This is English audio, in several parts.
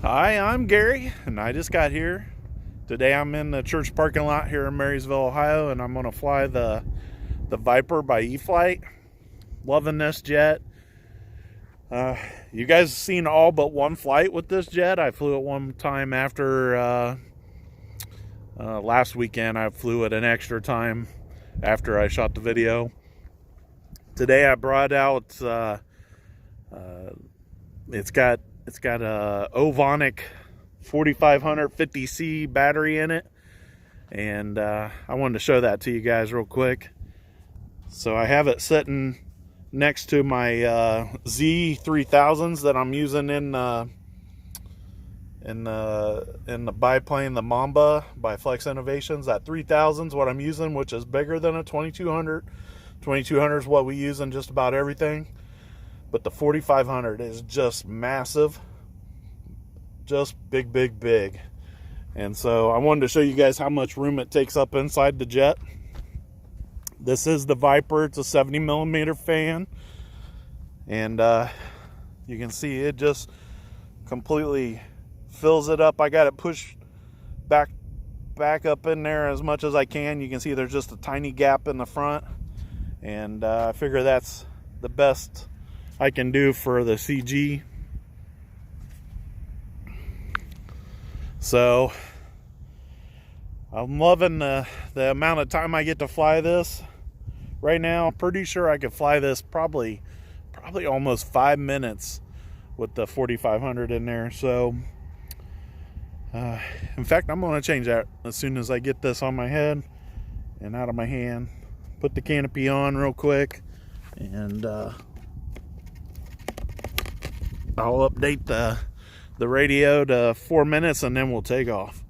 Hi, I'm Gary, and I just got here. Today I'm in the church parking lot here in Marysville, Ohio, and I'm going to fly the Viper by e-flite. Loving this jet. You guys seen all but one flight with this jet. I flew it one time after last weekend. I flew it an extra time after I shot the video. Today I brought out it's got a Ovonic 4550C battery in it, and I wanted to show that to you guys real quick. So I have it sitting next to my Z3000s that I'm using in the biplane, the Mamba by Flex Innovations. That 3000 is what I'm using, which is bigger than a 2200. 2200 is what we use in just about everything, but the 4500 is just massive, just big. And so I wanted to show you guys how much room it takes up inside the jet. This is the Viper. It's a 70 millimeter fan, and you can see it just completely fills it up. I got it pushed back up in there as much as I can. You can see there's just a tiny gap in the front, and I figure that's the best I can do for the CG. So I'm loving the amount of time I get to fly this. Right now, I'm pretty sure I could fly this probably almost 5 minutes with the 4500 in there. So in fact, I'm going to change that as soon as I get this on my head and out of my hand. Put the canopy on real quick, and I'll update the radio to 4 minutes, and then we'll take off.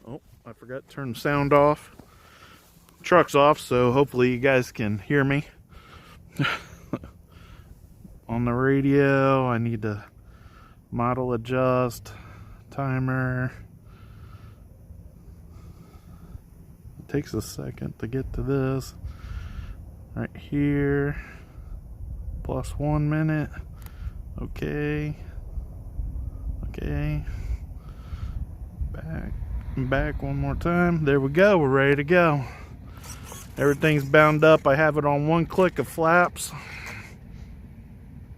Oh, I forgot to turn the sound off. Truck's off, so hopefully you guys can hear me. On the radio, I need to model adjust, timer. It takes a second to get to this. Right here, plus 1 minute. Okay. Back one more time. There we go. We're ready to go. Everything's bound up. I have it on one click of flaps.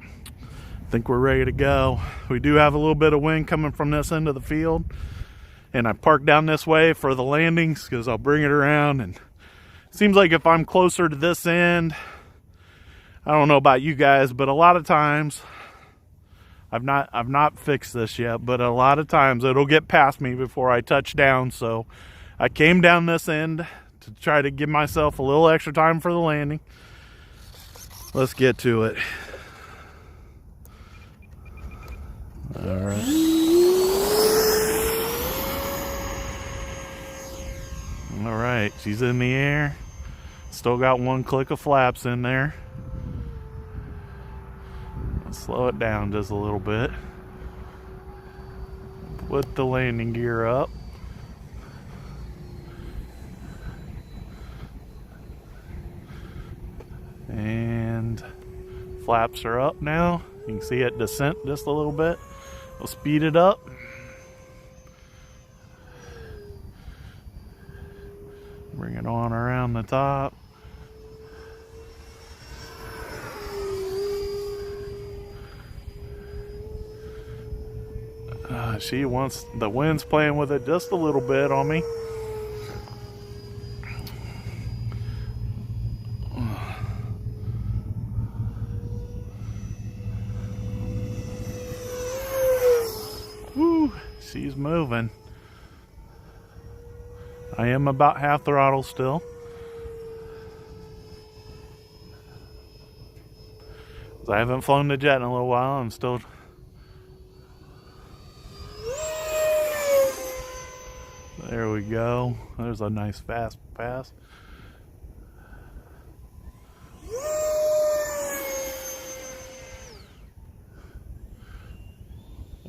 I think we're ready to go. We do have a little bit of wind coming from this end of the field, and I parked down this way for the landings because I'll bring it around. And it seems like if I'm closer to this end, I don't know about you guys, but a lot of times, I've not fixed this yet, but a lot of times it'll get past me before I touch down. So I came down this end to try to give myself a little extra time for the landing. Let's get to it. All right, she's in the air. Still got one click of flaps in there. Slow it down just a little bit. Put the landing gear up. And flaps are up now. You can see it descent just a little bit. We'll speed it up. Bring it on around the top. She wants, the wind's playing with it just a little bit on me. Woo, she's moving. I am about half throttle still. I haven't flown the jet in a little while. I'm still... There we go. There's a nice fast pass.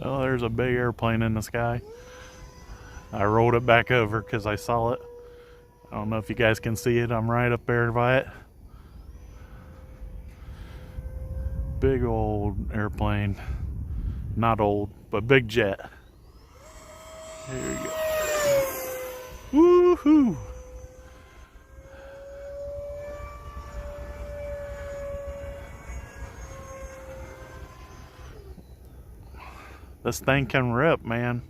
Oh, there's a big airplane in the sky. I rolled it back over because I saw it. I don't know if you guys can see it. I'm right up there by it. Big old airplane. Not old, but big jet. There you go. Woohoo! This thing can rip, man.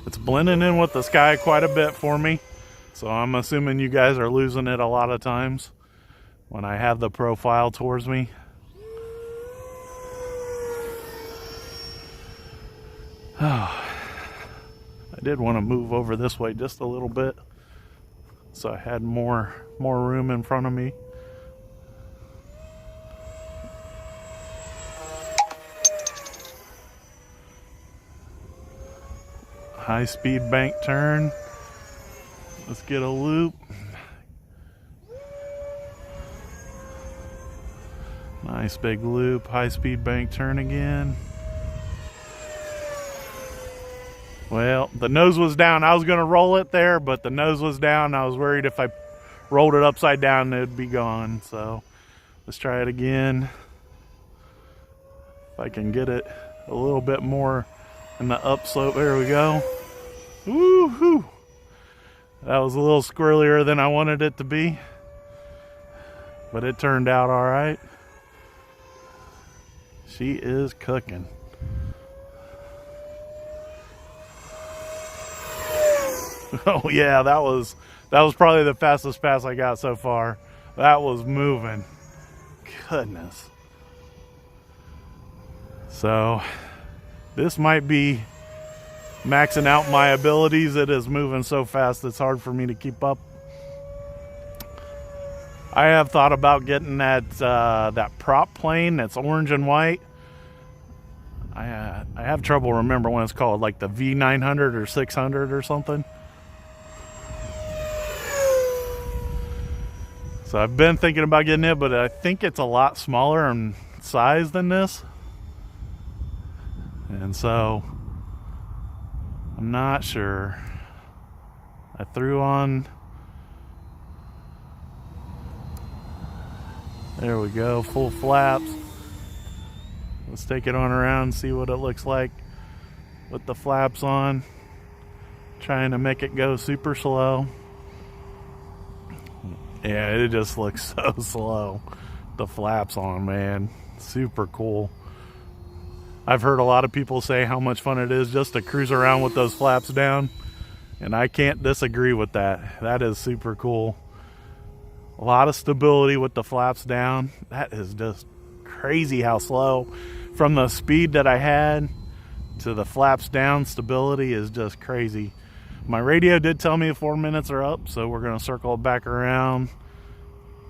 It's blending in with the sky quite a bit for me. So I'm assuming you guys are losing it a lot of times when I have the profile towards me. Oh, I did want to move over this way just a little bit so I had more room in front of me. High speed bank turn. Let's get a loop. Nice big loop. High speed bank turn again. Well, the nose was down. I was going to roll it there, but the nose was down. I was worried if I rolled it upside down, it would be gone. So let's try it again. If I can get it a little bit more in the upslope. There we go. Woohoo! That was a little squirrelier than I wanted it to be, but it turned out all right. She is cooking. Oh yeah, that was probably the fastest pass I got so far. That was moving. Goodness. So this might be maxing out my abilities. It is moving so fast it's hard for me to keep up. I have thought about getting that prop plane that's orange and white. I have trouble remembering what it's called, like the V900 or 600 or something. So I've been thinking about getting it, but I think it's a lot smaller in size than this. And so I'm not sure. I threw on. There we go, full flaps. Let's take it on around and see what it looks like with the flaps on. Trying to make it go super slow. Yeah, it just looks so slow. The flaps on, man. Super cool. I've heard a lot of people say how much fun it is just to cruise around with those flaps down, and I can't disagree with that. That is super cool. A lot of stability with the flaps down. That is just crazy how slow. From the speed that I had to the flaps down, stability is just crazy. My radio did tell me 4 minutes are up, so we're going to circle it back around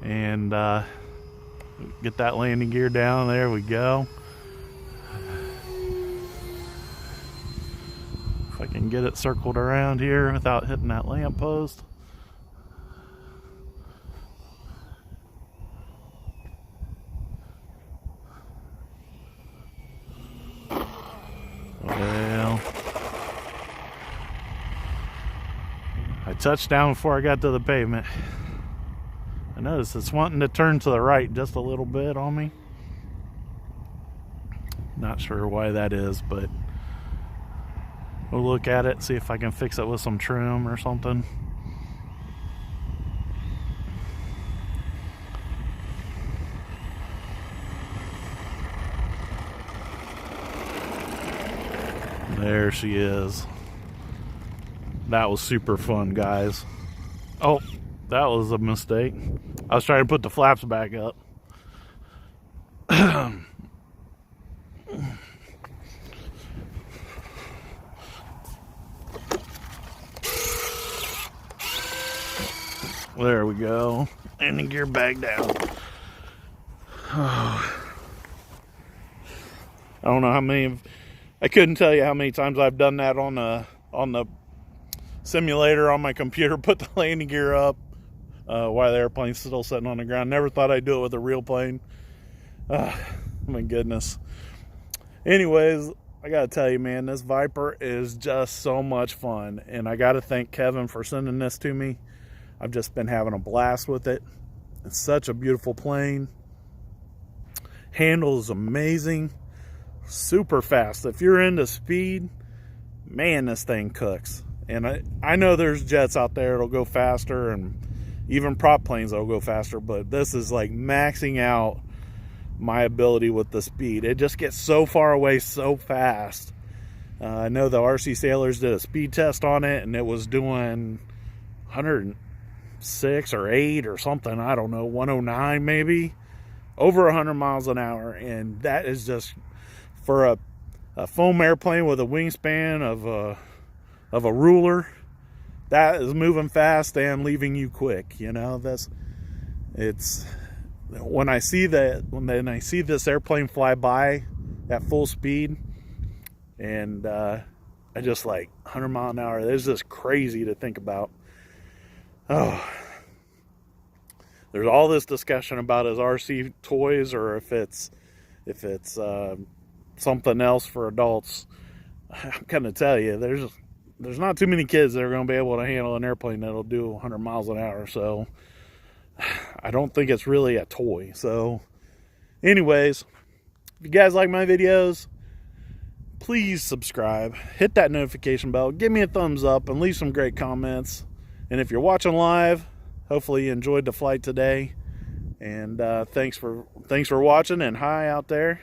and get that landing gear down. There we go. If I can get it circled around here without hitting that lamppost. Well, I touched down before I got to the pavement. I noticed it's wanting to turn to the right just a little bit on me. Not sure why that is, but we'll look at it, see if I can fix it with some trim or something. There she is. That was super fun, guys. Oh, that was a mistake. I was trying to put the flaps back up. There we go. And the gear back down. I don't know how many. I couldn't tell you how many times I've done that on the simulator on my computer. Put the landing gear up while the airplane's still sitting on the ground. Never thought I'd do it with a real plane. My goodness. Anyways, I gotta tell you, man, this Viper is just so much fun. And I gotta thank Kevin for sending this to me. I've just been having a blast with it. It's such a beautiful plane. Handle is amazing. Super fast. If you're into speed, man, this thing cooks. And I know there's jets out there that'll go faster, and even prop planes that'll go faster, but this is like maxing out my ability with the speed. It just gets so far away so fast. I know the RC Sailors did a speed test on it, and it was doing 106 or 8 or something. I don't know, 109 maybe. Over 100 miles an hour, and that is just for a foam airplane with a wingspan of a ruler. That is moving fast and leaving you quick. You know, it's when I see this airplane fly by at full speed, and I just like 100 mile an hour. It's just crazy to think about. Oh. There's all this discussion about his RC toys, or if it's something else for adults. I'm gonna tell you, there's not too many kids that are gonna be able to handle an airplane that'll do 100 miles an hour. So I don't think it's really a toy. So, anyways, if you guys like my videos, please subscribe, hit that notification bell, give me a thumbs up, and leave some great comments. And if you're watching live, hopefully you enjoyed the flight today, and thanks for watching, and hi out there.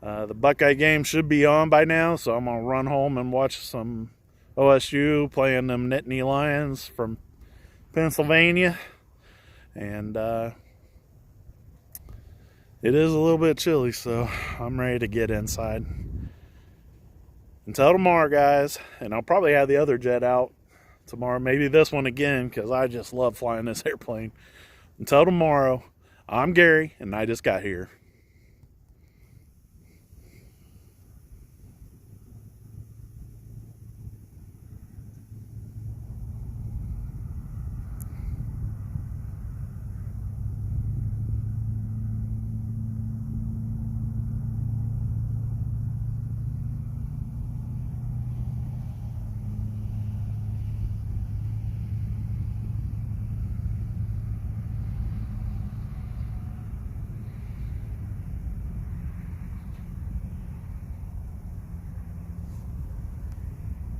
The Buckeye game should be on by now, so I'm gonna run home and watch some OSU playing them Nittany Lions from Pennsylvania, and it is a little bit chilly, so I'm ready to get inside. Until tomorrow, guys, and I'll probably have the other jet out tomorrow, maybe this one again, because I just love flying this airplane. Until tomorrow, I'm Gary, and I just got here.